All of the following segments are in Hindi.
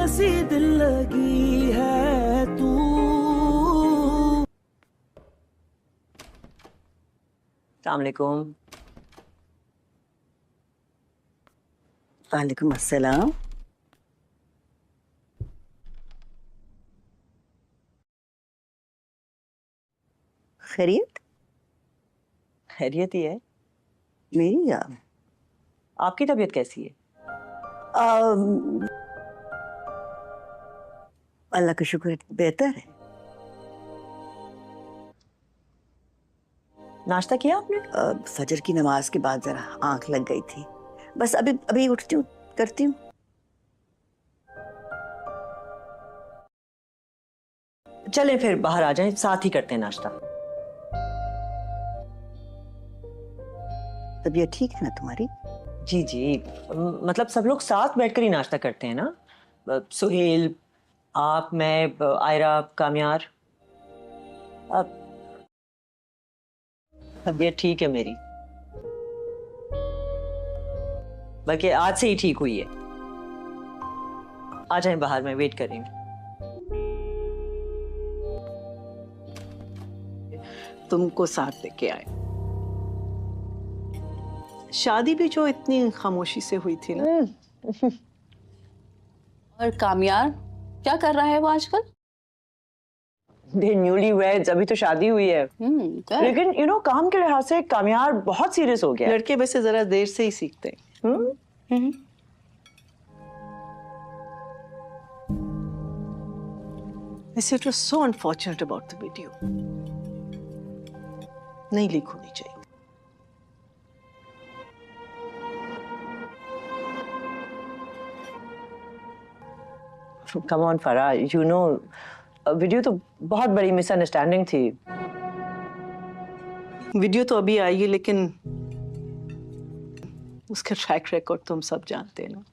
सी दिल लगी है तू। अस्सलाम वालेकुम। वालेकुम अस्सलाम। खैरियत? खैरियत ही है। मेरी जान, आपकी तबीयत कैसी है? अल्लाह का शुक्र है, बेहतर है। नाश्ता किया आपने? फजर की नमाज के बाद जरा आंख लग गई थी, बस अभी अभी उठती हूँ, करती हूँ। चलें फिर बाहर आ जाएं, साथ ही करते हैं नाश्ता। तबीयत ठीक है ना तुम्हारी? जी जी, मतलब सब लोग साथ बैठकर ही नाश्ता करते हैं ना। सुहेल, आप, मैं, आयरा, कामयार। अब तबीयत ठीक है मेरी, बल्कि आज से ही ठीक हुई है। आ जाएं बाहर, मैं वेट कर रही हूँ। तुमको साथ लेके आए। शादी भी जो इतनी खामोशी से हुई थी ना। और कामयार क्या कर रहा है वो आजकल? न्यूली वेड्स, अभी तो शादी हुई है। क्या? लेकिन काम के लिहाज से कामयार बहुत सीरियस हो गया है। लड़के वैसे जरा देर से ही सीखते हैं। It was so unfortunate about the video. नहीं लीक होनी चाहिए। कम ऑन फरा, वीडियो तो बहुत बड़ी मिसअंडरस्टैंडिंग थी। वीडियो तो अभी आई है, लेकिन उसका ट्रैक रिकॉर्ड तो हम सब जानते हैं ना।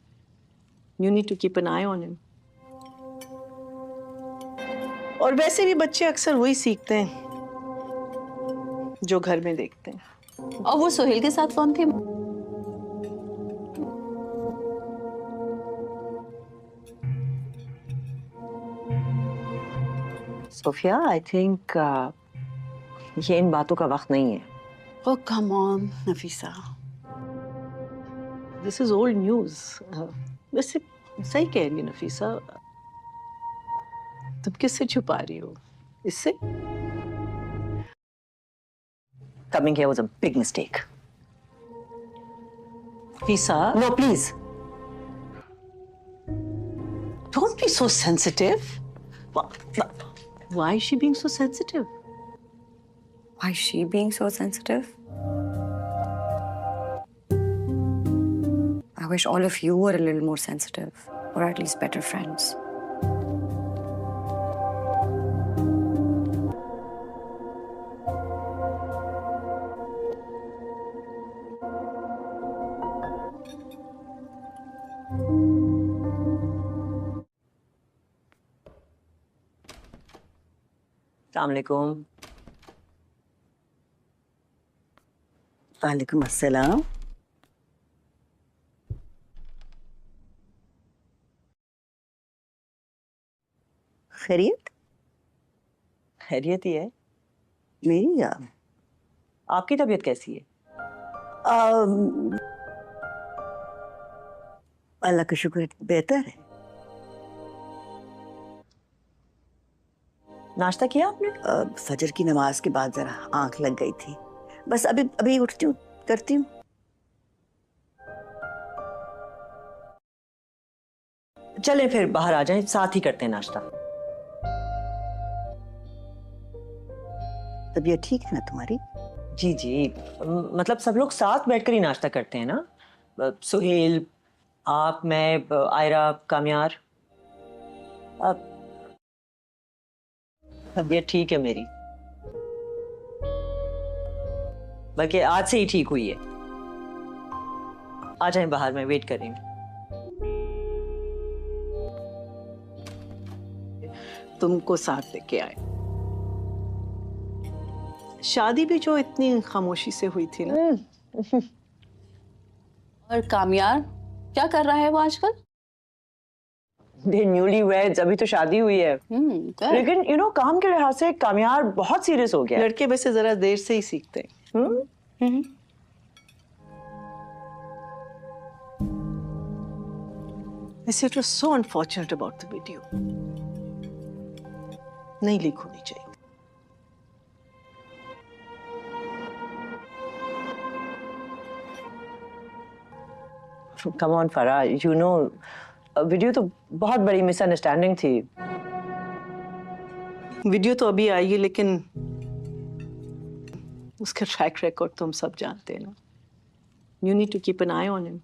You need to keep an eye on him. और वैसे भी बच्चे अक्सर वही सीखते हैं जो घर में देखते हैं। और वो सोहेल के साथ कौन थे? सोफिया, आई थिंक ये इन बातों का वक्त नहीं है। Oh, come on, Nafisa. This is old news. वैसे सही कह रही है नफीसा। तुम किससे छुपा रही हो? इससे? Coming here was a big mistake. Nafisa, No, please. don't be so sensitive. Why is she being so sensitive? Why is she being so sensitive? I wish all of you were a little more sensitive, or at least better friends. अस्सलाम वालेकुम। वालेकुम अस्सलाम। खैरियत? खैरियत ही है। मेरी जान, आपकी तबीयत कैसी है? अल्लाह का शुक्र है, बेहतर है। नाश्ता किया आपने? फजर की नमाज के बाद जरा आंख लग गई थी, बस अभी अभी उठती हूँ, करती हूँ। चलें फिर बाहर आ जाएं, साथ ही करते हैं नाश्ता। तबीयत ठीक है ना तुम्हारी? जी जी, मतलब सब लोग साथ बैठकर ही नाश्ता करते हैं ना। सुहेल, आप, मैं, आयरा, कामयार। अब तबीयत ठीक है मेरी, बल्कि आज से ही ठीक हुई है। आ जाएं बाहर, मैं वेट कर रही हूँ। तुमको साथ लेके आए। शादी भी जो इतनी खामोशी से हुई थी ना। और कामयार क्या कर रहा है वो आजकल? दे न्यूली वेड्स, अभी तो शादी हुई है। good. लेकिन काम के लिहाज से कामयार बहुत सीरियस हो गया है। लड़के वैसे जरा देर से ही सीखते हैं। वैसे it was so unfortunate about the video, नहीं लीक होनी चाहिए। कम ऑन फरा, वीडियो तो बहुत बड़ी मिसअंडरस्टैंडिंग थी। वीडियो तो अभी आई है, लेकिन उसका ट्रैक रिकॉर्ड तो हम सब जानते हैं ना। You need to keep an eye on him.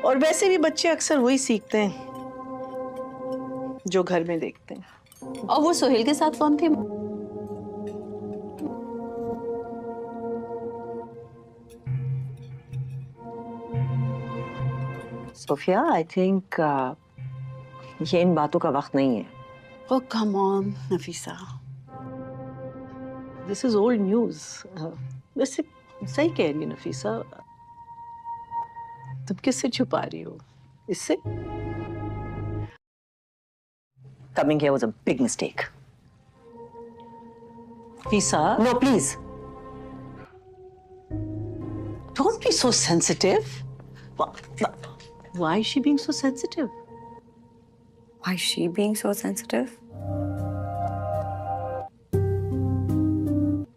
और वैसे भी बच्चे अक्सर वही सीखते हैं जो घर में देखते हैं। और वो सोहेल के साथ कौन थे? सोफिया, आई थिंक ये इन बातों का वक्त नहीं है। Oh, come on, Nafisa. This is old news. वैसे सही कह रही है नफीसा, तुम किससे छुपा रही हो? इससे? Coming here was a big mistake. Fisa, No, please. don't be so sensitive. Why is she being so sensitive? Why is she being so sensitive?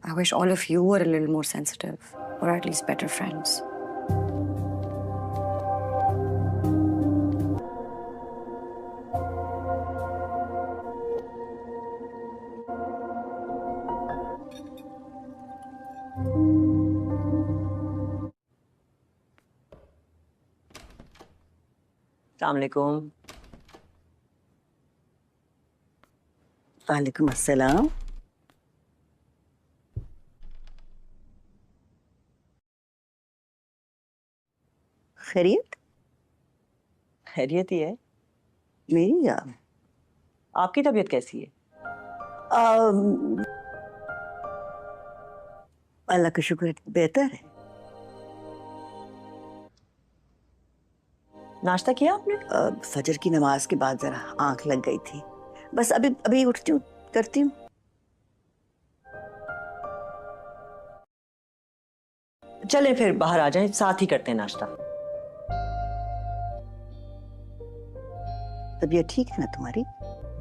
I wish all of you were a little more sensitive, or at least better friends. अस्सलामुअलैकुम। वालेकुम अस्सलाम। खैरियत? खैरियत ही है। मेरी या आपकी तबीयत कैसी है? अल्लाह का शुक्र बेहतर है। नाश्ता किया आपने? फजर की नमाज के बाद जरा आंख लग गई थी, बस अभी अभी उठती हूँ, करती हूँ। चलें फिर बाहर आ जाएं, साथ ही करते हैं नाश्ता। तबीयत ठीक है ना तुम्हारी?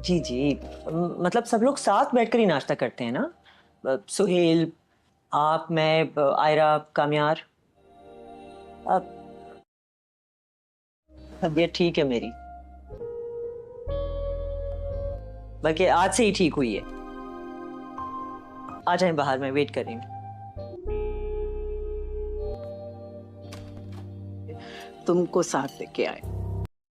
जी जी, मतलब सब लोग साथ बैठकर ही नाश्ता करते हैं ना। सुहेल, आप, मैं, आयरा, कामयार। तबीयत ठीक है मेरी, बल्कि आज से ही ठीक हुई है। आ जाएं बाहर, मैं वेट कर रही हूँ। तुमको साथ लेके आए।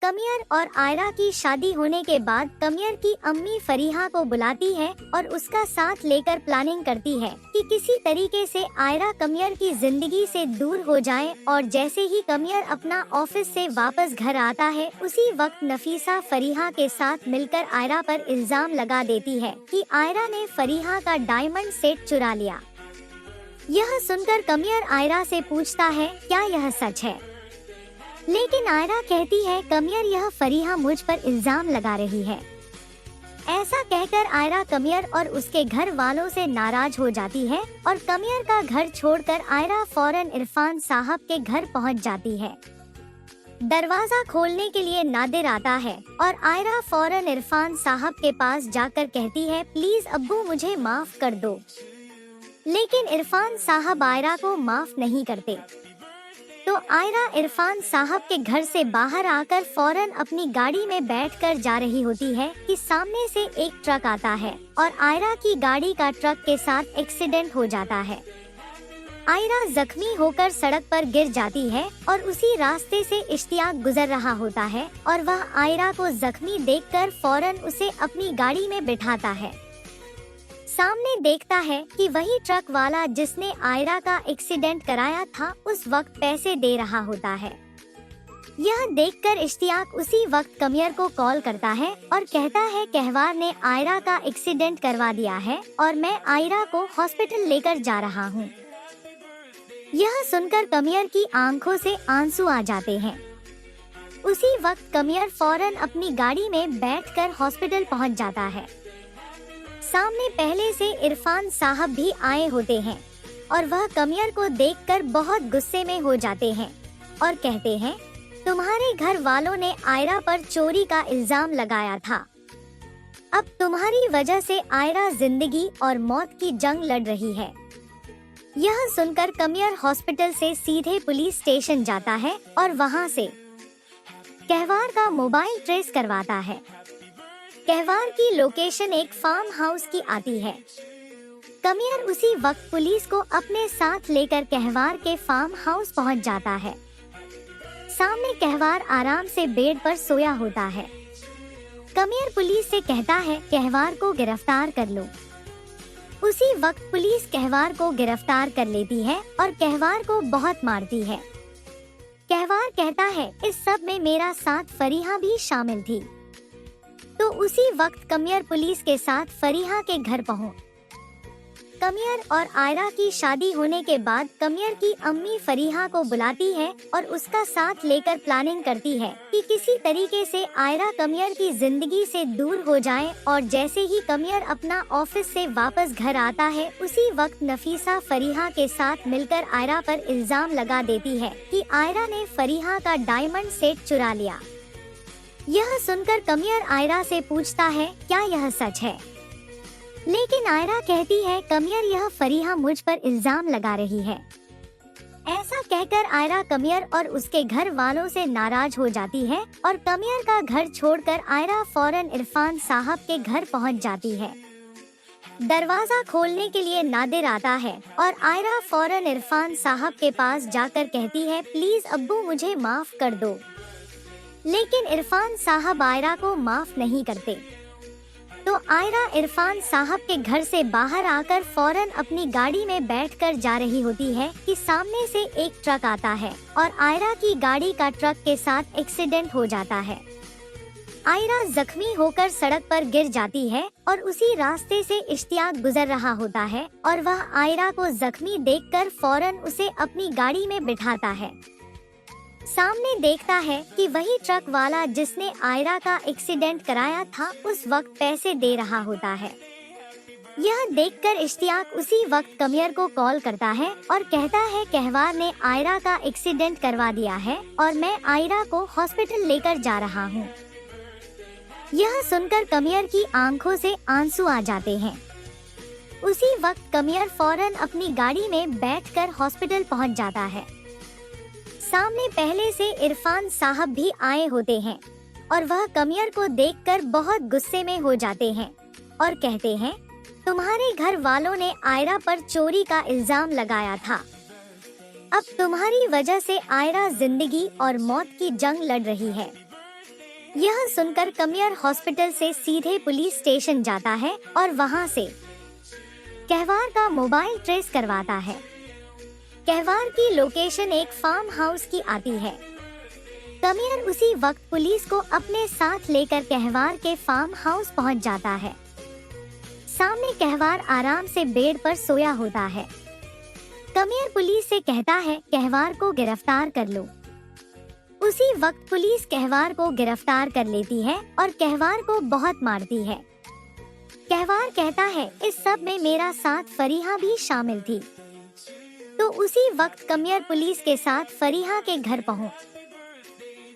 कमियर और आयरा की शादी होने के बाद कमियर की अम्मी फरीहा को बुलाती है और उसका साथ लेकर प्लानिंग करती है कि किसी तरीके से आयरा कमियर की जिंदगी से दूर हो जाए। और जैसे ही कमियर अपना ऑफिस से वापस घर आता है, उसी वक्त नफीसा फरीहा के साथ मिलकर आयरा पर इल्जाम लगा देती है कि आयरा ने फरीहा का डायमंड सेट चुरा लिया। यह सुनकर कमियर आयरा से पूछता है, क्या यह सच है? लेकिन आयरा कहती है, कमियर, यह फरीहा मुझ पर इल्जाम लगा रही है। ऐसा कहकर आयरा कमियर और उसके घर वालों से नाराज हो जाती है और कमियर का घर छोड़कर आयरा फौरन इरफान साहब के घर पहुंच जाती है। दरवाजा खोलने के लिए नादिर आता है और आयरा फौरन इरफान साहब के पास जाकर कहती है, प्लीज अब्बू, मुझे माफ कर दो। लेकिन इरफान साहब आयरा को माफ नहीं करते। तो आयरा इरफान साहब के घर से बाहर आकर फौरन अपनी गाड़ी में बैठकर जा रही होती है कि सामने से एक ट्रक आता है और आयरा की गाड़ी का ट्रक के साथ एक्सीडेंट हो जाता है। आयरा जख्मी होकर सड़क पर गिर जाती है और उसी रास्ते से इश्तियाक गुजर रहा होता है और वह आयरा को जख्मी देखकर फौरन उसे अपनी गाड़ी में बिठाता है। सामने देखता है कि वही ट्रक वाला जिसने आयरा का एक्सीडेंट कराया था उस वक्त पैसे दे रहा होता है। यह देखकर इश्तियाक उसी वक्त कमियर को कॉल करता है और कहता है, कहवार ने आयरा का एक्सीडेंट करवा दिया है और मैं आयरा को हॉस्पिटल लेकर जा रहा हूँ। यह सुनकर कमियर की आंखों से आंसू आ जाते हैं। उसी वक्त कमियर फौरन अपनी गाड़ी में बैठकर हॉस्पिटल पहुंच जाता है। सामने पहले से इरफान साहब भी आए होते हैं और वह कमियर को देखकर बहुत गुस्से में हो जाते हैं और कहते हैं, तुम्हारे घर वालों ने आयरा पर चोरी का इल्जाम लगाया था। अब तुम्हारी वजह से आयरा जिंदगी और मौत की जंग लड़ रही है। यह सुनकर कमियर हॉस्पिटल से सीधे पुलिस स्टेशन जाता है और वहां से कहवार का मोबाइल ट्रेस करवाता है। कहवार की लोकेशन एक फार्म हाउस की आती है। कमियर उसी वक्त पुलिस को अपने साथ लेकर कहवार के फार्म हाउस पहुंच जाता है। सामने कहवार आराम से बेड पर सोया होता है। कमियर पुलिस से कहता है, कहवार को गिरफ्तार कर लो। उसी वक्त पुलिस कहवार को गिरफ्तार कर लेती है और कहवार को बहुत मारती है। कहवार कहता है, इस सब में मेरा साथ फरीहा भी शामिल थी। तो उसी वक्त कमियर पुलिस के साथ फरीहा के घर पहुंच। कमियर और आयरा की शादी होने के बाद कमियर की अम्मी फरीहा को बुलाती है और उसका साथ लेकर प्लानिंग करती है कि किसी तरीके से आयरा कमियर की जिंदगी से दूर हो जाए। और जैसे ही कमियर अपना ऑफिस से वापस घर आता है, उसी वक्त नफीसा फरीहा के साथ मिलकर आयरा पर इल्जाम लगा देती है कि आयरा ने फरीहा का डायमंड सेट चुरा लिया। यह सुनकर कमियर आयरा से पूछता है, क्या यह सच है? लेकिन आयरा कहती है, कमियर यह फरीहा मुझ पर इल्जाम लगा रही है। ऐसा कहकर आयरा कमियर और उसके घर वालों से नाराज हो जाती है और कमियर का घर छोड़कर आयरा फौरन इरफान साहब के घर पहुंच जाती है। दरवाजा खोलने के लिए नादिर आता है और आयरा फौरन इरफान साहब के पास जाकर कहती है, प्लीज अब्बू मुझे माफ कर दो। लेकिन इरफान साहब आयरा को माफ नहीं करते। तो आयरा इरफान साहब के घर से बाहर आकर फौरन अपनी गाड़ी में बैठकर जा रही होती है कि सामने से एक ट्रक आता है और आयरा की गाड़ी का ट्रक के साथ एक्सीडेंट हो जाता है। आयरा जख्मी होकर सड़क पर गिर जाती है और उसी रास्ते से इश्तियाक गुजर रहा होता है और वह आयरा को जख्मी देखकर फौरन उसे अपनी गाड़ी में बिठाता है। सामने देखता है कि वही ट्रक वाला जिसने आयरा का एक्सीडेंट कराया था उस वक्त पैसे दे रहा होता है। यह देखकर इश्तियाक उसी वक्त कमियर को कॉल करता है और कहता है, कहवार ने आयरा का एक्सीडेंट करवा दिया है और मैं आयरा को हॉस्पिटल लेकर जा रहा हूँ। यह सुनकर कमियर की आंखों से आंसू आ जाते हैं। उसी वक्त कमियर फौरन अपनी गाड़ी में बैठकर हॉस्पिटल पहुँच जाता है। सामने पहले से इरफान साहब भी आए होते हैं और वह कमियर को देखकर बहुत गुस्से में हो जाते हैं और कहते हैं, तुम्हारे घर वालों ने आयरा पर चोरी का इल्जाम लगाया था। अब तुम्हारी वजह से आयरा जिंदगी और मौत की जंग लड़ रही है। यह सुनकर कमियर हॉस्पिटल से सीधे पुलिस स्टेशन जाता है और वहां से कहवार का मोबाइल ट्रेस करवाता है। कहवार की लोकेशन एक फार्म हाउस की आती है। कमियर उसी वक्त पुलिस को अपने साथ लेकर कहवार के फार्म हाउस पहुंच जाता है। सामने कहवार आराम से बेड पर सोया होता है। कमियर पुलिस से कहता है, कहवार को गिरफ्तार कर लो। उसी वक्त पुलिस कहवार को गिरफ्तार कर लेती है और कहवार को बहुत मारती है। कहवार कहता है, इस सब में मेरा साथ फरीहा भी शामिल थी। तो उसी वक्त कमियर पुलिस के साथ फरीहा के घर पहुंच।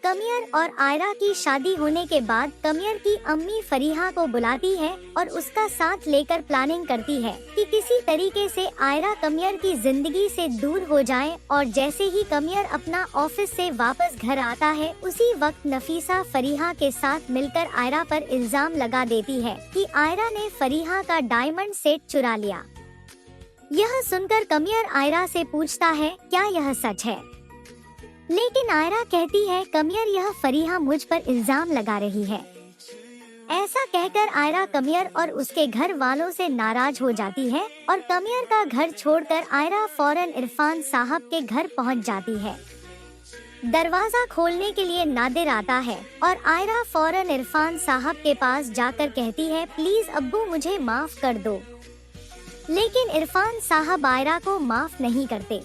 कमियर और आयरा की शादी होने के बाद कमियर की अम्मी फरीहा को बुलाती है और उसका साथ लेकर प्लानिंग करती है कि किसी तरीके से आयरा कमियर की जिंदगी से दूर हो जाए। और जैसे ही कमियर अपना ऑफिस से वापस घर आता है, उसी वक्त नफीसा फरीहा के साथ मिलकर आयरा पर इल्जाम लगा देती है कि आयरा ने फरीहा का डायमंड सेट चुरा लिया। यह सुनकर कमियर आयरा से पूछता है, क्या यह सच है? लेकिन आयरा कहती है, कमियर यह फरीहा मुझ पर इल्जाम लगा रही है। ऐसा कहकर आयरा कमियर और उसके घर वालों से नाराज हो जाती है और कमियर का घर छोड़कर आयरा फौरन इरफान साहब के घर पहुंच जाती है। दरवाजा खोलने के लिए नादिर आता है और आयरा फौरन इरफान साहब के पास जाकर कहती है, प्लीज अब्बू मुझे माफ कर दो। लेकिन इरफान साहब आयरा को माफ नहीं करते।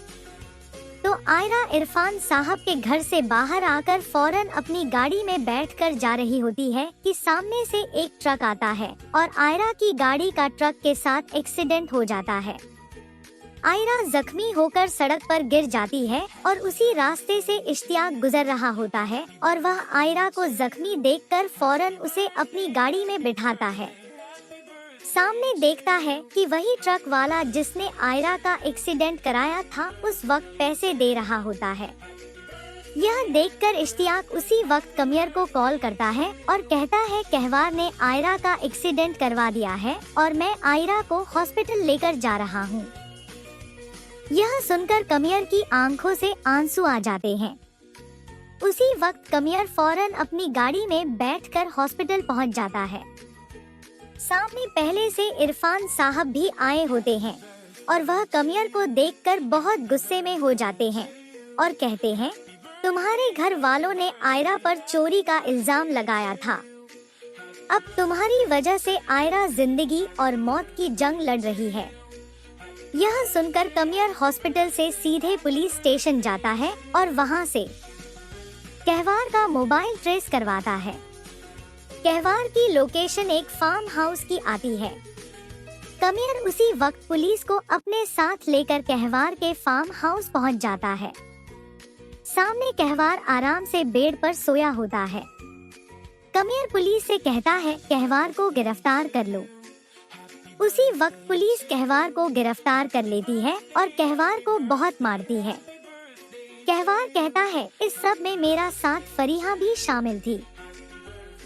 तो आयरा इरफान साहब के घर से बाहर आकर फौरन अपनी गाड़ी में बैठकर जा रही होती है कि सामने से एक ट्रक आता है और आयरा की गाड़ी का ट्रक के साथ एक्सीडेंट हो जाता है। आयरा जख्मी होकर सड़क पर गिर जाती है और उसी रास्ते से इश्तियाक गुजर रहा होता है और वह आयरा को जख्मी देखकर फौरन उसे अपनी गाड़ी में बिठाता है। सामने देखता है कि वही ट्रक वाला जिसने आयरा का एक्सीडेंट कराया था उस वक्त पैसे दे रहा होता है। यह देखकर इश्तियाक उसी वक्त कमियर को कॉल करता है और कहता है कहवार ने आयरा का एक्सीडेंट करवा दिया है और मैं आयरा को हॉस्पिटल लेकर जा रहा हूँ। यह सुनकर कमियर की आंखों से आंसू आ जाते हैं। उसी वक्त कमियर फौरन अपनी गाड़ी में बैठकर हॉस्पिटल पहुँच जाता है। सामने पहले से इरफान साहब भी आए होते हैं और वह कमियर को देखकर बहुत गुस्से में हो जाते हैं और कहते हैं, तुम्हारे घर वालों ने आयरा पर चोरी का इल्जाम लगाया था। अब तुम्हारी वजह से आयरा जिंदगी और मौत की जंग लड़ रही है। यह सुनकर कमियर हॉस्पिटल से सीधे पुलिस स्टेशन जाता है और वहां से कहवार का मोबाइल ट्रेस करवाता है। कहवार की लोकेशन एक फार्म हाउस की आती है। कमियर उसी वक्त पुलिस को अपने साथ लेकर कहवार के फार्म हाउस पहुंच जाता है। सामने कहवार आराम से बेड पर सोया होता है। कमियर पुलिस से कहता है कहवार को गिरफ्तार कर लो। उसी वक्त पुलिस कहवार को गिरफ्तार कर लेती है और कहवार को बहुत मारती है। कहवार कहता है इस सब में मेरा साथ फरीहा भी शामिल थी।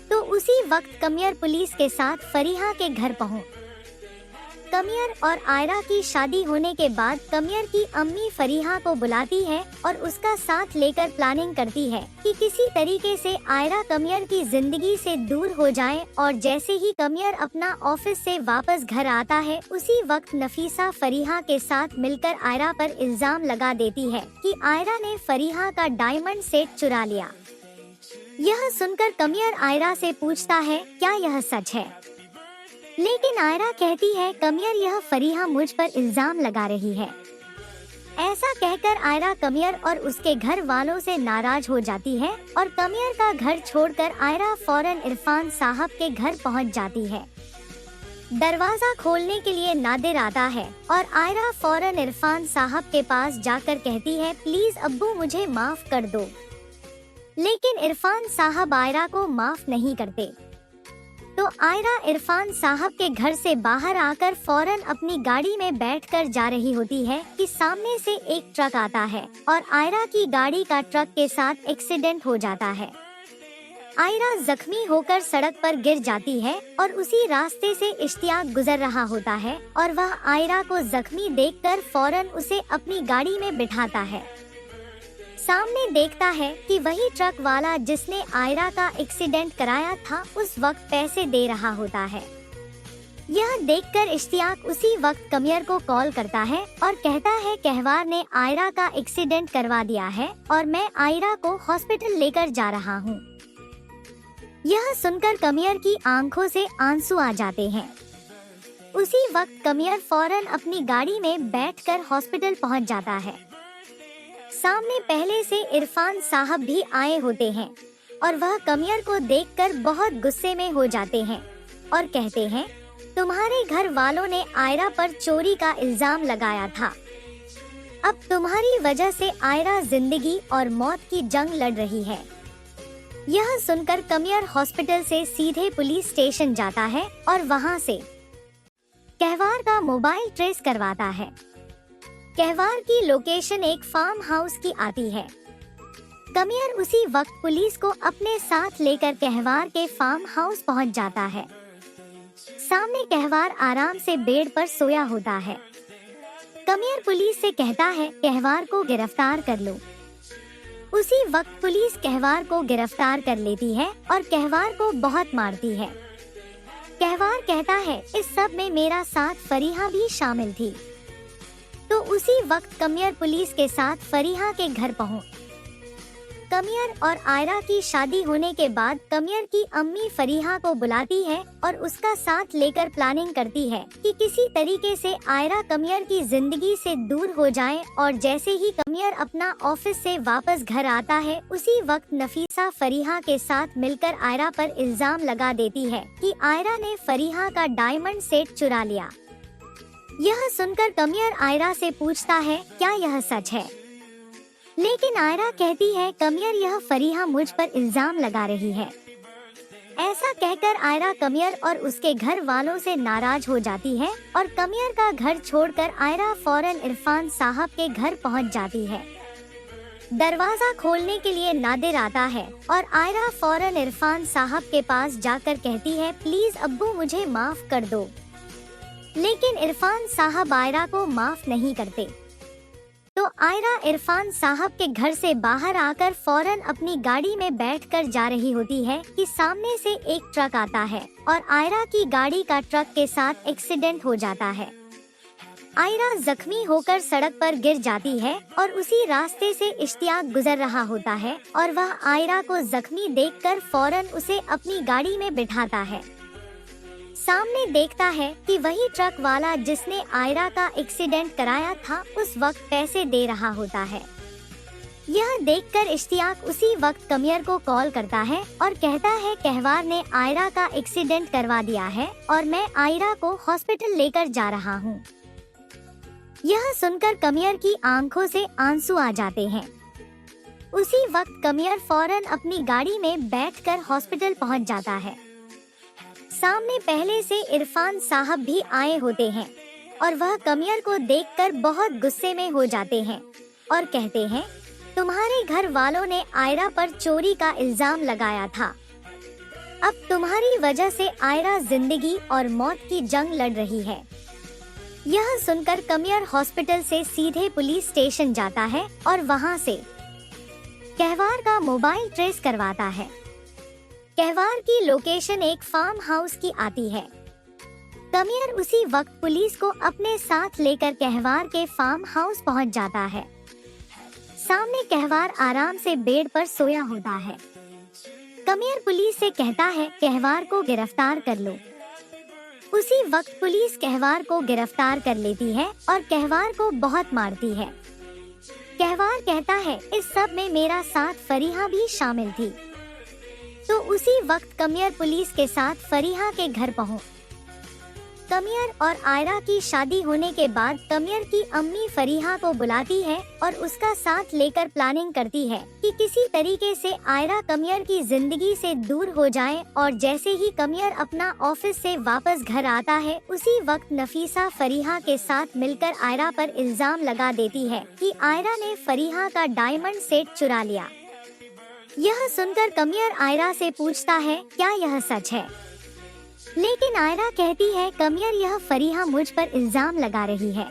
तो उसी वक्त कमियर पुलिस के साथ फरीहा के घर पहुंच। कमियर और आयरा की शादी होने के बाद कमियर की अम्मी फरीहा को बुलाती है और उसका साथ लेकर प्लानिंग करती है कि किसी तरीके से आयरा कमियर की जिंदगी से दूर हो जाए। और जैसे ही कमियर अपना ऑफिस से वापस घर आता है उसी वक्त नफीसा फरीहा के साथ मिलकर आयरा पर इल्जाम लगा देती है कि आयरा ने फरीहा का डायमंड सेट चुरा लिया। यह सुनकर कमियर आयरा से पूछता है क्या यह सच है, लेकिन आयरा कहती है कमियर यह फरीहा मुझ पर इल्जाम लगा रही है। ऐसा कहकर आयरा कमियर और उसके घर वालों से नाराज हो जाती है और कमियर का घर छोड़कर आयरा फौरन इरफान साहब के घर पहुंच जाती है। दरवाजा खोलने के लिए नादिर आता है और आयरा फौरन इरफान साहब के पास जाकर कहती है प्लीज अब्बू मुझे माफ कर दो। लेकिन इरफान साहब आयरा को माफ नहीं करते। तो आयरा इरफान साहब के घर से बाहर आकर फौरन अपनी गाड़ी में बैठकर जा रही होती है कि सामने से एक ट्रक आता है और आयरा की गाड़ी का ट्रक के साथ एक्सीडेंट हो जाता है। आयरा जख्मी होकर सड़क पर गिर जाती है और उसी रास्ते से इश्तियाक गुजर रहा होता है और वह आयरा को जख्मी देखकर फौरन उसे अपनी गाड़ी में बिठाता है। सामने देखता है कि वही ट्रक वाला जिसने आयरा का एक्सीडेंट कराया था उस वक्त पैसे दे रहा होता है। यह देखकर इश्तियाक उसी वक्त कमियर को कॉल करता है और कहता है कहवार ने आयरा का एक्सीडेंट करवा दिया है और मैं आयरा को हॉस्पिटल लेकर जा रहा हूँ। यह सुनकर कमियर की आंखों से आंसू आ जाते हैं। उसी वक्त कमियर फौरन अपनी गाड़ी में बैठकर हॉस्पिटल पहुँच जाता है। सामने पहले से इरफान साहब भी आए होते हैं और वह कमियर को देखकर बहुत गुस्से में हो जाते हैं और कहते हैं तुम्हारे घर वालों ने आयरा पर चोरी का इल्जाम लगाया था। अब तुम्हारी वजह से आयरा जिंदगी और मौत की जंग लड़ रही है। यह सुनकर कमियर हॉस्पिटल से सीधे पुलिस स्टेशन जाता है और वहां से कहवार का मोबाइल ट्रेस करवाता है। कहवार की लोकेशन एक फार्म हाउस की आती है। कमियर उसी वक्त पुलिस को अपने साथ लेकर कहवार के फार्म हाउस पहुंच जाता है। सामने कहवार आराम से बेड पर सोया होता है। कमियर पुलिस से कहता है कहवार को गिरफ्तार कर लो। उसी वक्त पुलिस कहवार को गिरफ्तार कर लेती है और कहवार को बहुत मारती है। कहवार कहता है इस सब में मेरा साथ फरीहा भी शामिल थी। तो उसी वक्त कमियर पुलिस के साथ फरीहा के घर पहुंच। कमियर और आयरा की शादी होने के बाद कमियर की अम्मी फरीहा को बुलाती है और उसका साथ लेकर प्लानिंग करती है कि किसी तरीके से आयरा कमियर की जिंदगी से दूर हो जाए। और जैसे ही कमियर अपना ऑफिस से वापस घर आता है, उसी वक्त नफीसा फरीहा के साथ मिलकर आयरा पर इल्जाम लगा देती है कि आयरा ने फरीहा का डायमंड सेट चुरा लिया। यह सुनकर कमियर आयरा से पूछता है, क्या यह सच है? लेकिन आयरा कहती है, कमियर यह फरीहा मुझ पर इल्जाम लगा रही है। ऐसा कहकर आयरा कमियर और उसके घर वालों से नाराज हो जाती है और कमियर का घर छोड़कर आयरा फौरन इरफान साहब के घर पहुंच जाती है। दरवाजा खोलने के लिए नादिर आता है और आयरा फौरन इरफान साहब के पास जाकर कहती है, प्लीज अब्बू मुझे माफ कर दो। लेकिन इरफान साहब आयरा को माफ नहीं करते। तो आयरा इरफान साहब के घर से बाहर आकर फौरन अपनी गाड़ी में बैठकर जा रही होती है कि सामने से एक ट्रक आता है और आयरा की गाड़ी का ट्रक के साथ एक्सीडेंट हो जाता है। आयरा जख्मी होकर सड़क पर गिर जाती है और उसी रास्ते से इश्तियाक गुजर रहा होता है और वह आयरा को जख्मी देखकर फौरन उसे अपनी गाड़ी में बिठाता है। सामने देखता है कि वही ट्रक वाला जिसने आयरा का एक्सीडेंट कराया था उस वक्त पैसे दे रहा होता है। यह देखकर इश्तियाक उसी वक्त कमियर को कॉल करता है और कहता है, कहवार ने आयरा का एक्सीडेंट करवा दिया है और मैं आयरा को हॉस्पिटल लेकर जा रहा हूँ। यह सुनकर कमियर की आंखों से आंसू आ जाते हैं। उसी वक्त कमियर फौरन अपनी गाड़ी में बैठकर हॉस्पिटल पहुँच जाता है। सामने पहले से इरफान साहब भी आए होते हैं और वह कमियर को देखकर बहुत गुस्से में हो जाते हैं और कहते हैं, तुम्हारे घर वालों ने आयरा पर चोरी का इल्जाम लगाया था। अब तुम्हारी वजह से आयरा जिंदगी और मौत की जंग लड़ रही है। यह सुनकर कमियर हॉस्पिटल से सीधे पुलिस स्टेशन जाता है और वहां से कहवार का मोबाइल ट्रेस करवाता है। कहवार की लोकेशन एक फार्म हाउस की आती है। कमियर उसी वक्त पुलिस को अपने साथ लेकर कहवार के फार्म हाउस पहुंच जाता है। सामने कहवार आराम से बेड पर सोया होता है। कमियर पुलिस से कहता है, कहवार को गिरफ्तार कर लो। उसी वक्त पुलिस कहवार को गिरफ्तार कर लेती है और कहवार को बहुत मारती है। कहवार कहता है, इस सब में मेरा साथ फरीहा भी शामिल थी। तो उसी वक्त कमियर पुलिस के साथ फरीहा के घर पहुंच। कमियर और आयरा की शादी होने के बाद कमियर की अम्मी फरीहा को बुलाती है और उसका साथ लेकर प्लानिंग करती है कि किसी तरीके से आयरा कमियर की जिंदगी से दूर हो जाए। और जैसे ही कमियर अपना ऑफिस से वापस घर आता है, उसी वक्त नफीसा फरीहा के साथ मिलकर आयरा पर इल्जाम लगा देती है कि आयरा ने फरीहा का डायमंड सेट चुरा लिया। यह सुनकर कमियर आयरा से पूछता है, क्या यह सच है? लेकिन आयरा कहती है, कमियर यह फरीहा मुझ पर इल्जाम लगा रही है।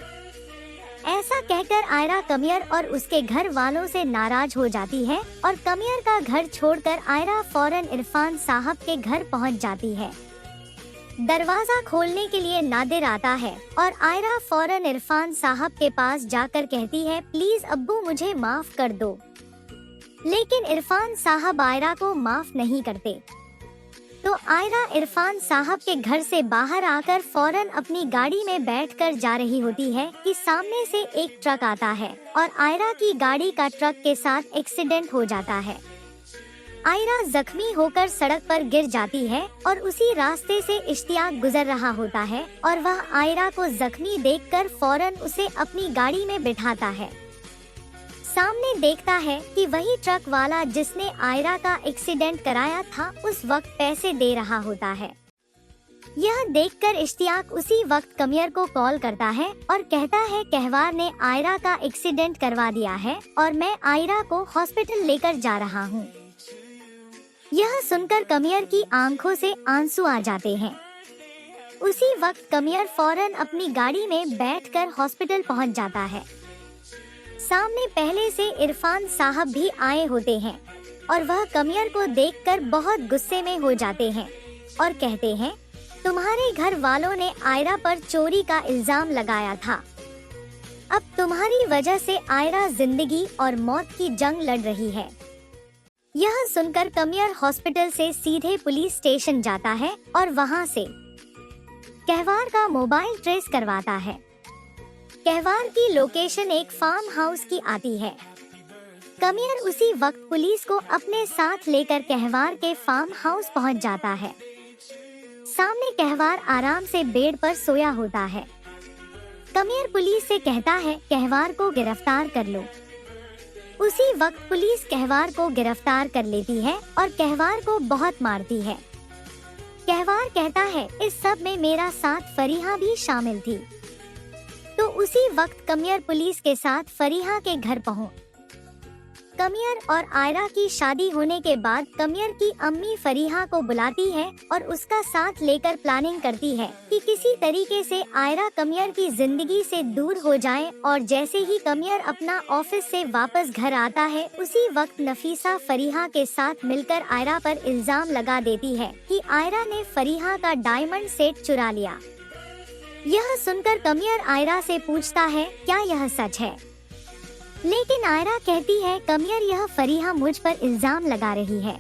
ऐसा कहकर आयरा कमियर और उसके घर वालों से नाराज हो जाती है और कमियर का घर छोड़कर आयरा फौरन इरफान साहब के घर पहुंच जाती है। दरवाजा खोलने के लिए नादिर आता है और आयरा फौरन इरफान साहब के पास जाकर कहती है, प्लीज अब्बू मुझे माफ कर दो। लेकिन इरफान साहब आयरा को माफ नहीं करते। तो आयरा इरफान साहब के घर से बाहर आकर फौरन अपनी गाड़ी में बैठकर जा रही होती है कि सामने से एक ट्रक आता है और आयरा की गाड़ी का ट्रक के साथ एक्सीडेंट हो जाता है। आयरा जख्मी होकर सड़क पर गिर जाती है और उसी रास्ते से इश्तियाक गुजर रहा होता है और वह आयरा को जख्मी देखकर फौरन उसे अपनी गाड़ी में बिठाता है। सामने देखता है कि वही ट्रक वाला जिसने आयरा का एक्सीडेंट कराया था उस वक्त पैसे दे रहा होता है। यह देखकर इश्तियाक उसी वक्त कमियर को कॉल करता है और कहता है, कहवार ने आयरा का एक्सीडेंट करवा दिया है और मैं आयरा को हॉस्पिटल लेकर जा रहा हूँ। यह सुनकर कमियर की आंखों से आंसू आ जाते हैं। उसी वक्त कमियर फौरन अपनी गाड़ी में बैठकर हॉस्पिटल पहुँच जाता है। सामने पहले से इरफान साहब भी आए होते हैं और वह कमियर को देखकर बहुत गुस्से में हो जाते हैं और कहते हैं, तुम्हारे घर वालों ने आयरा पर चोरी का इल्जाम लगाया था। अब तुम्हारी वजह से आयरा जिंदगी और मौत की जंग लड़ रही है। यह सुनकर कमियर हॉस्पिटल से सीधे पुलिस स्टेशन जाता है और वहां से कहवार का मोबाइल ट्रेस करवाता है। कहवार की लोकेशन एक फार्म हाउस की आती है। कमियर उसी वक्त पुलिस को अपने साथ लेकर कहवार के फार्म हाउस पहुंच जाता है। सामने कहवार आराम से बेड पर सोया होता है। कमियर पुलिस से कहता है कहवार को गिरफ्तार कर लो। उसी वक्त पुलिस कहवार को गिरफ्तार कर लेती है और कहवार को बहुत मारती है। कहवार कहता है इस सब में मेरा साथ फरीहा भी शामिल थी। तो उसी वक्त कमियर पुलिस के साथ फरीहा के घर पहुंच। कमियर और आयरा की शादी होने के बाद कमियर की अम्मी फरीहा को बुलाती है और उसका साथ लेकर प्लानिंग करती है कि किसी तरीके से आयरा कमियर की जिंदगी से दूर हो जाए। और जैसे ही कमियर अपना ऑफिस से वापस घर आता है उसी वक्त नफीसा फरीहा के साथ मिलकर आयरा पर इल्जाम लगा देती है कि आयरा ने फरीहा का डायमंड सेट चुरा लिया। यह सुनकर कमियर आयरा से पूछता है क्या यह सच है, लेकिन आयरा कहती है कमियर यह फरीहा मुझ पर इल्जाम लगा रही है।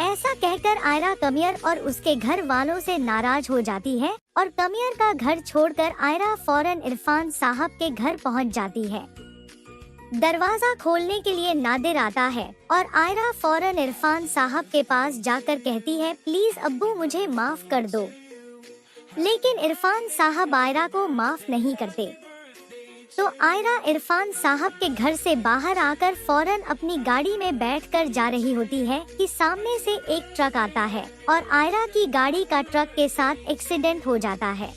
ऐसा कहकर आयरा कमियर और उसके घर वालों से नाराज हो जाती है और कमियर का घर छोड़कर आयरा फौरन इरफान साहब के घर पहुंच जाती है। दरवाजा खोलने के लिए नादिर आता है और आयरा फौरन इरफान साहब के पास जाकर कहती है प्लीज अब्बू मुझे माफ कर दो, लेकिन इरफान साहब आयरा को माफ नहीं करते। तो आयरा इरफान साहब के घर से बाहर आकर फौरन अपनी गाड़ी में बैठकर जा रही होती है कि सामने से एक ट्रक आता है और आयरा की गाड़ी का ट्रक के साथ एक्सीडेंट हो जाता है।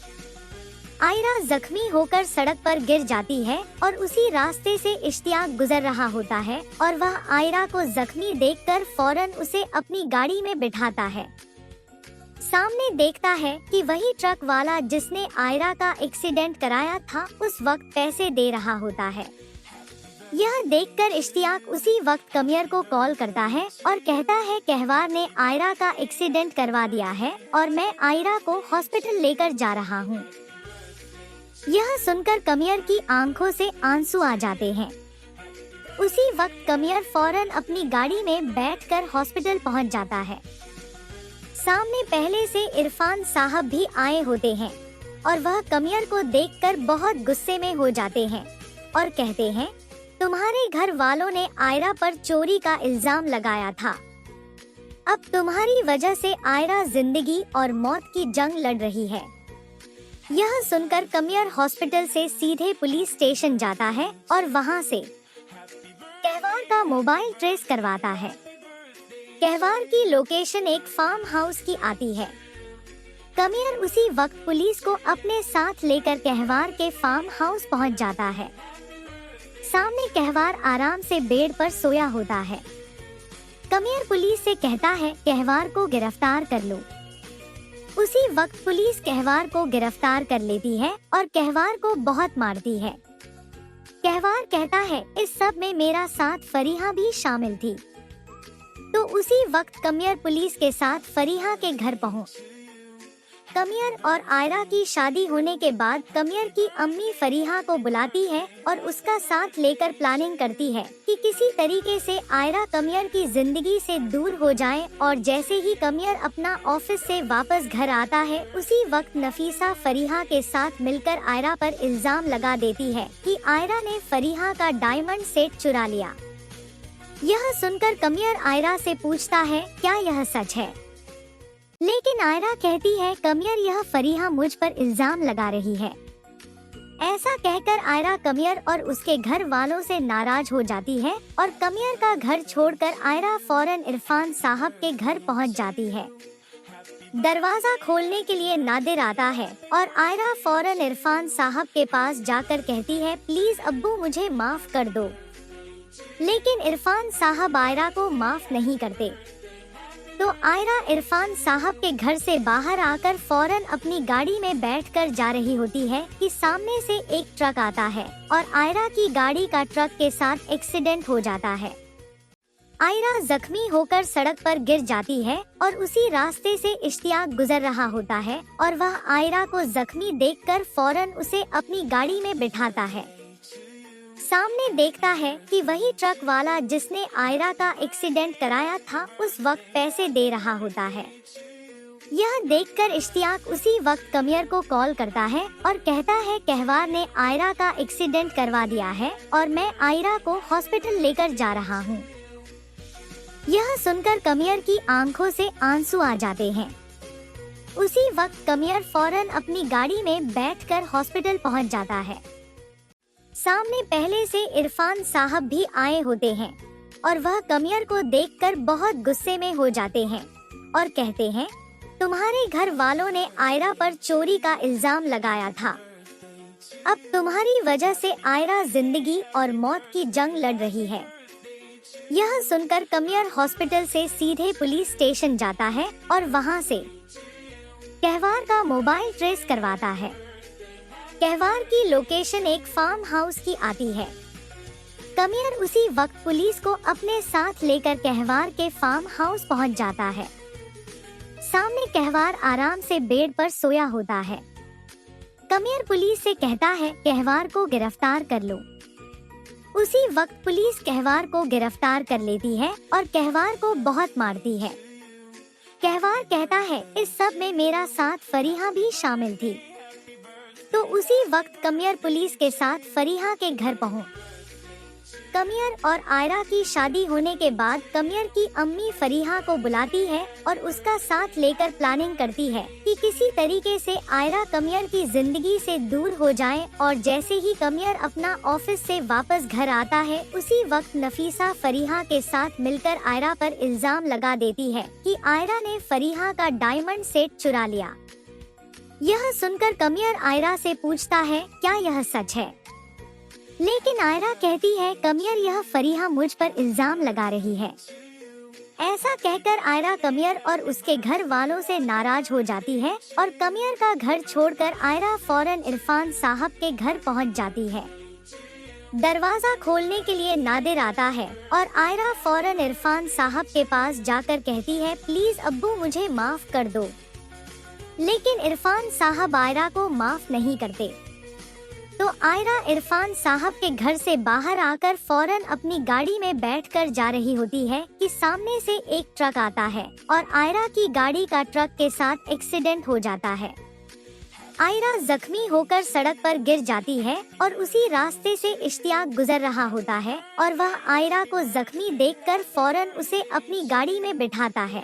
आयरा जख्मी होकर सड़क पर गिर जाती है और उसी रास्ते से इश्तियाक गुजर रहा होता है और वह आयरा को जख्मी देखकर फौरन उसे अपनी गाड़ी में बिठाता है। सामने देखता है कि वही ट्रक वाला जिसने आयरा का एक्सीडेंट कराया था उस वक्त पैसे दे रहा होता है। यह देखकर इश्तियाक उसी वक्त कमियर को कॉल करता है और कहता है कहवार ने आयरा का एक्सीडेंट करवा दिया है और मैं आयरा को हॉस्पिटल लेकर जा रहा हूँ। यह सुनकर कमियर की आंखों से आंसू आ जाते हैं। उसी वक्त कमियर फौरन अपनी गाड़ी में बैठकर हॉस्पिटल पहुँच जाता है। सामने पहले से इरफान साहब भी आए होते हैं और वह कमियर को देखकर बहुत गुस्से में हो जाते हैं और कहते हैं तुम्हारे घर वालों ने आयरा पर चोरी का इल्जाम लगाया था। अब तुम्हारी वजह से आयरा जिंदगी और मौत की जंग लड़ रही है। यह सुनकर कमियर हॉस्पिटल से सीधे पुलिस स्टेशन जाता है और वहां से कहवार का मोबाइल ट्रेस करवाता है। कहवार की लोकेशन एक फार्म हाउस की आती है। कमियर उसी वक्त पुलिस को अपने साथ लेकर कहवार के फार्म हाउस पहुंच जाता है। सामने कहवार आराम से बेड पर सोया होता है। कमियर पुलिस से कहता है कहवार को गिरफ्तार कर लो। उसी वक्त पुलिस कहवार को गिरफ्तार कर लेती है और कहवार को बहुत मारती है। कहवार कहता है इस सब में मेरा साथ फरीहा भी शामिल थी। तो उसी वक्त कमियर पुलिस के साथ फरीहा के घर पहुंच। कमियर और आयरा की शादी होने के बाद कमियर की अम्मी फरीहा को बुलाती है और उसका साथ लेकर प्लानिंग करती है कि किसी तरीके से आयरा कमियर की जिंदगी से दूर हो जाए। और जैसे ही कमियर अपना ऑफिस से वापस घर आता है उसी वक्त नफीसा फरीहा के साथ मिलकर आयरा पर इल्जाम लगा देती है कि आयरा ने फरीहा का डायमंड सेट चुरा लिया। यह सुनकर कमियर आयरा से पूछता है क्या यह सच है, लेकिन आयरा कहती है कमियर यह फरीहा मुझ पर इल्जाम लगा रही है। ऐसा कहकर आयरा कमियर और उसके घर वालों से नाराज हो जाती है और कमियर का घर छोड़कर आयरा फौरन इरफान साहब के घर पहुंच जाती है। दरवाजा खोलने के लिए नादिर आता है और आयरा फौरन इरफान साहब के पास जाकर कहती है प्लीज अब्बू मुझे माफ कर दो, लेकिन इरफान साहब आयरा को माफ नहीं करते। तो आयरा इरफान साहब के घर से बाहर आकर फौरन अपनी गाड़ी में बैठकर जा रही होती है कि सामने से एक ट्रक आता है और आयरा की गाड़ी का ट्रक के साथ एक्सीडेंट हो जाता है। आयरा जख्मी होकर सड़क पर गिर जाती है और उसी रास्ते से इश्तियाक गुजर रहा होता है और वह आयरा को जख्मी देखकर फौरन उसे अपनी गाड़ी में बिठाता है। सामने देखता है कि वही ट्रक वाला जिसने आयरा का एक्सीडेंट कराया था उस वक्त पैसे दे रहा होता है। यह देखकर इश्तियाक उसी वक्त कमियर को कॉल करता है और कहता है कहवार ने आयरा का एक्सीडेंट करवा दिया है और मैं आयरा को हॉस्पिटल लेकर जा रहा हूँ। यह सुनकर कमियर की आंखों से आंसू आ जाते हैं। उसी वक्त कमियर फौरन अपनी गाड़ी में बैठकर हॉस्पिटल पहुँच जाता है। सामने पहले से इरफान साहब भी आए होते हैं और वह कमियर को देखकर बहुत गुस्से में हो जाते हैं और कहते हैं, तुम्हारे घर वालों ने आयरा पर चोरी का इल्जाम लगाया था। अब तुम्हारी वजह से आयरा जिंदगी और मौत की जंग लड़ रही है। यह सुनकर कमियर हॉस्पिटल से सीधे पुलिस स्टेशन जाता है और वहां से कहवार का मोबाइल ट्रेस करवाता है। कहवार की लोकेशन एक फार्म हाउस की आती है। कमियर उसी वक्त पुलिस को अपने साथ लेकर कहवार के फार्म हाउस पहुंच जाता है। सामने कहवार आराम से बेड पर सोया होता है। कमियर पुलिस से कहता है कहवार को गिरफ्तार कर लो। उसी वक्त पुलिस कहवार को गिरफ्तार कर लेती है और कहवार को बहुत मारती है। कहवार कहता है इस सब में मेरा साथ फरीहा भी शामिल थी। तो उसी वक्त कमियर पुलिस के साथ फरीहा के घर पहुंच। कमियर और आयरा की शादी होने के बाद कमियर की अम्मी फरीहा को बुलाती है और उसका साथ लेकर प्लानिंग करती है कि किसी तरीके से आयरा कमियर की जिंदगी से दूर हो जाए। और जैसे ही कमियर अपना ऑफिस से वापस घर आता है उसी वक्त नफीसा फरीहा के साथ मिलकर आयरा पर इल्जाम लगा देती है कि आयरा ने फरीहा का डायमंड सेट चुरा लिया। यह सुनकर कमियर आयरा से पूछता है क्या यह सच है, लेकिन आयरा कहती है कमियर यह फरीहा मुझ पर इल्जाम लगा रही है। ऐसा कहकर आयरा कमियर और उसके घर वालों से नाराज हो जाती है और कमियर का घर छोड़कर आयरा फौरन इरफान साहब के घर पहुंच जाती है। दरवाजा खोलने के लिए नादिर आता है और आयरा फौरन इरफान साहब के पास जाकर कहती है प्लीज अब्बू मुझे माफ कर दो। लेकिन इरफान साहब आयरा को माफ नहीं करते। तो आयरा इरफान साहब के घर से बाहर आकर फौरन अपनी गाड़ी में बैठकर जा रही होती है कि सामने से एक ट्रक आता है और आयरा की गाड़ी का ट्रक के साथ एक्सीडेंट हो जाता है। आयरा जख्मी होकर सड़क पर गिर जाती है और उसी रास्ते से इश्तियाक गुजर रहा होता है और वह आयरा को जख्मी देखकर फौरन उसे अपनी गाड़ी में बिठाता है।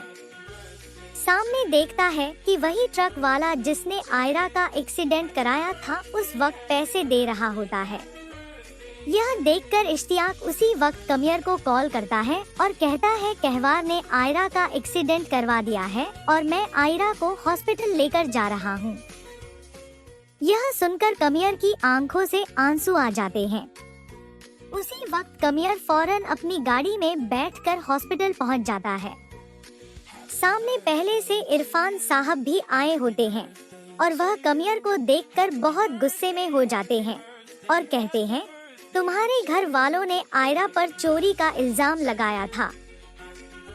सामने देखता है कि वही ट्रक वाला जिसने आयरा का एक्सीडेंट कराया था उस वक्त पैसे दे रहा होता है। यह देखकर इश्तियाक उसी वक्त कमियर को कॉल करता है और कहता है कहवार ने आयरा का एक्सीडेंट करवा दिया है और मैं आयरा को हॉस्पिटल लेकर जा रहा हूँ। यह सुनकर कमियर की आंखों से आंसू आ जाते हैं। उसी वक्त कमियर फौरन अपनी गाड़ी में बैठकर हॉस्पिटल पहुँच जाता है। सामने पहले से इरफान साहब भी आए होते हैं और वह कमियर को देखकर बहुत गुस्से में हो जाते हैं और कहते हैं तुम्हारे घर वालों ने आयरा पर चोरी का इल्जाम लगाया था।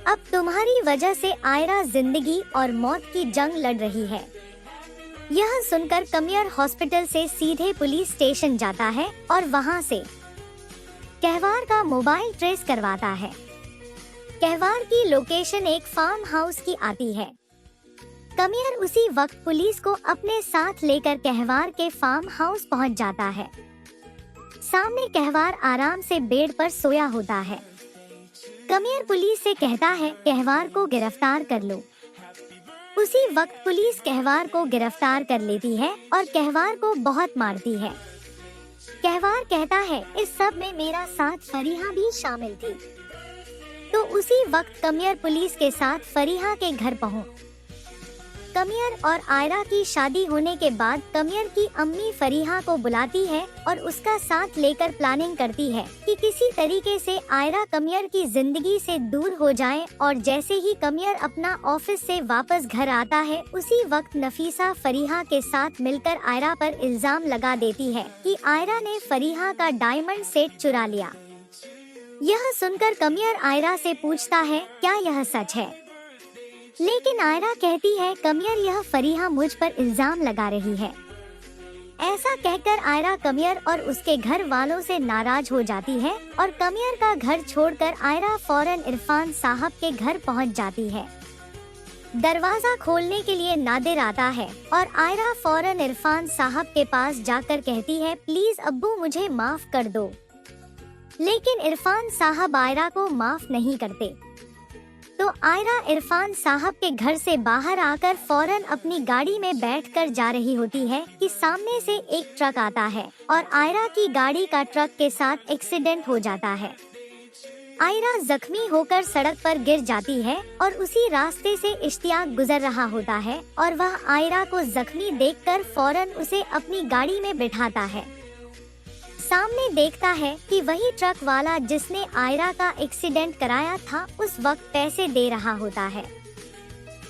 अब तुम्हारी वजह से आयरा जिंदगी और मौत की जंग लड़ रही है। यह सुनकर कमियर हॉस्पिटल से सीधे पुलिस स्टेशन जाता है और वहां से कहवार का मोबाइल ट्रेस करवाता है। कहवार की लोकेशन एक फार्म हाउस की आती है। कमियर उसी वक्त पुलिस को अपने साथ लेकर कहवार के फार्म हाउस पहुंच जाता है। सामने कहवार आराम से बेड पर सोया होता है। कमियर पुलिस से कहता है कहवार को गिरफ्तार कर लो। उसी वक्त पुलिस कहवार को गिरफ्तार कर लेती है और कहवार को बहुत मारती है। कहवार कहता है इस सब में मेरा साथ फरीहा भी शामिल थी। तो उसी वक्त कमियर पुलिस के साथ फरीहा के घर पहुंच। कमियर और आयरा की शादी होने के बाद कमियर की अम्मी फरीहा को बुलाती है और उसका साथ लेकर प्लानिंग करती है कि किसी तरीके से आयरा कमियर की जिंदगी से दूर हो जाए। और जैसे ही कमियर अपना ऑफिस से वापस घर आता है उसी वक्त नफीसा फरीहा के साथ मिलकर आयरा पर इल्जाम लगा देती है कि आयरा ने फरीहा का डायमंड सेट चुरा लिया। यह सुनकर कमियर आयरा से पूछता है क्या यह सच है, लेकिन आयरा कहती है कमियर यह फरीहा मुझ पर इल्जाम लगा रही है। ऐसा कहकर आयरा कमियर और उसके घर वालों से नाराज हो जाती है और कमियर का घर छोड़कर आयरा फौरन इरफान साहब के घर पहुंच जाती है। दरवाजा खोलने के लिए नादिर आता है और आयरा फौरन इरफान साहब के पास जाकर कहती है, प्लीज अब्बू मुझे माफ कर दो। लेकिन इरफान साहब आयरा को माफ नहीं करते। तो आयरा इरफान साहब के घर से बाहर आकर फौरन अपनी गाड़ी में बैठकर जा रही होती है कि सामने से एक ट्रक आता है और आयरा की गाड़ी का ट्रक के साथ एक्सीडेंट हो जाता है। आयरा जख्मी होकर सड़क पर गिर जाती है और उसी रास्ते से इश्तियाक गुजर रहा होता है और वह आयरा को जख्मी देखकर फौरन उसे अपनी गाड़ी में बिठाता है। सामने देखता है कि वही ट्रक वाला जिसने आयरा का एक्सीडेंट कराया था उस वक्त पैसे दे रहा होता है।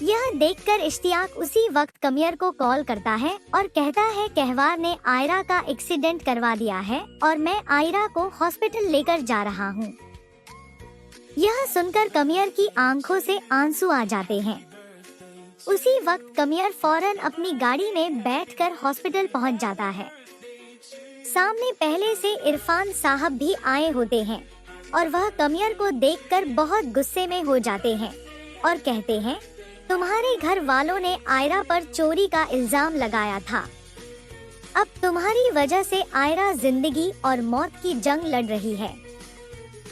यह देखकर इश्तियाक उसी वक्त कमियर को कॉल करता है और कहता है कहवार ने आयरा का एक्सीडेंट करवा दिया है और मैं आयरा को हॉस्पिटल लेकर जा रहा हूँ। यह सुनकर कमियर की आंखों से आंसू आ जाते हैं। उसी वक्त कमियर फौरन अपनी गाड़ी में बैठकर हॉस्पिटल पहुँच जाता है। सामने पहले से इरफान साहब भी आए होते हैं और वह कमियर को देखकर बहुत गुस्से में हो जाते हैं और कहते हैं, तुम्हारे घर वालों ने आयरा पर चोरी का इल्जाम लगाया था। अब तुम्हारी वजह से आयरा जिंदगी और मौत की जंग लड़ रही है।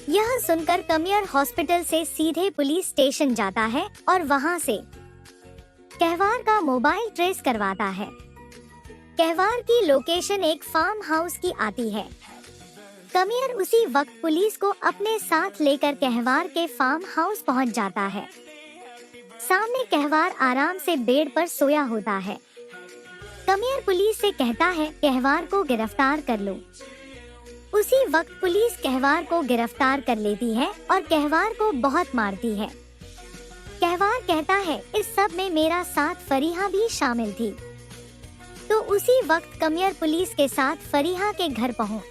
यह सुनकर कमियर हॉस्पिटल से सीधे पुलिस स्टेशन जाता है और वहां से कहवार का मोबाइल ट्रेस करवाता है। कहवार की लोकेशन एक फार्म हाउस की आती है। कमियर उसी वक्त पुलिस को अपने साथ लेकर कहवार के फार्म हाउस पहुंच जाता है। सामने कहवार आराम से बेड पर सोया होता है। कमियर पुलिस से कहता है, कहवार को गिरफ्तार कर लो। उसी वक्त पुलिस कहवार को गिरफ्तार कर लेती है और कहवार को बहुत मारती है। कहवार कहता है, इस सब में मेरा साथ फरीहा भी शामिल थी। तो उसी वक्त कमियर पुलिस के साथ फरीहा के घर पहुंच।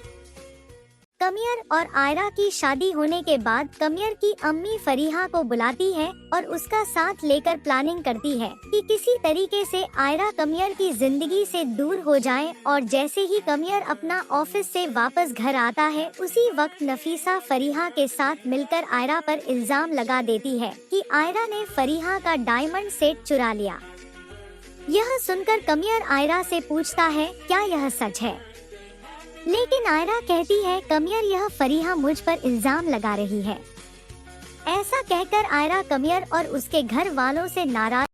कमियर और आयरा की शादी होने के बाद कमियर की अम्मी फरीहा को बुलाती है और उसका साथ लेकर प्लानिंग करती है कि किसी तरीके से आयरा कमियर की जिंदगी से दूर हो जाए। और जैसे ही कमियर अपना ऑफिस से वापस घर आता है उसी वक्त नफीसा फरीहा के साथ मिलकर आयरा पर इल्जाम लगा देती है कि आयरा ने फरीहा का डायमंड सेट चुरा लिया। यह सुनकर कमियर आयरा से पूछता है, क्या यह सच है? लेकिन आयरा कहती है, कमियर यह फरीहा मुझ पर इल्जाम लगा रही है। ऐसा कहकर आयरा कमियर और उसके घर वालों से नाराज